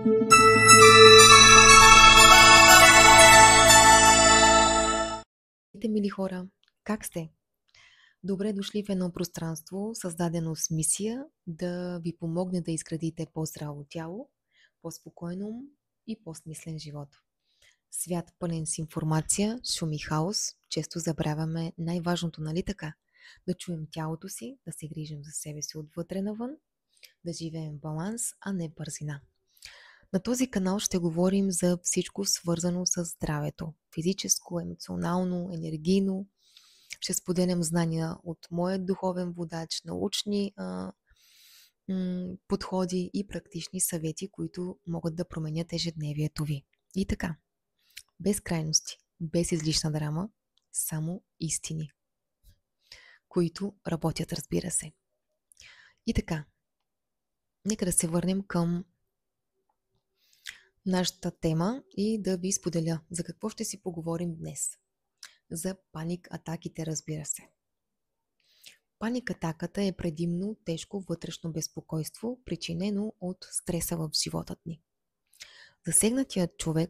Здравейте, мили хора! Как сте? Добре дошли в едно пространство, създадено с мисия да ви помогне да изградите по-здраво тяло, по-спокойно ум и по-смислен живот. Свят пълен с информация, шум и хаос, често забравяме най-важното, нали така? Да чуем тялото си, да се грижим за себе си отвътре навън, да живеем в баланс, а не бързина. На този канал ще говорим за всичко свързано с здравето. Физическо, емоционално, енергийно. Ще споделям знания от моят духовен водач, научни подходи и практични съвети, които могат да променят ежедневието ви. И така, без крайности, без излишна драма, само истини, които работят, разбира се. И така, нека да се върнем към нашата тема и да ви споделя за какво ще си поговорим днес. За паник-атаките, разбира се. Паник-атаката е предимно тежко вътрешно безпокойство, причинено от стреса в живота ни. Засегнатият човек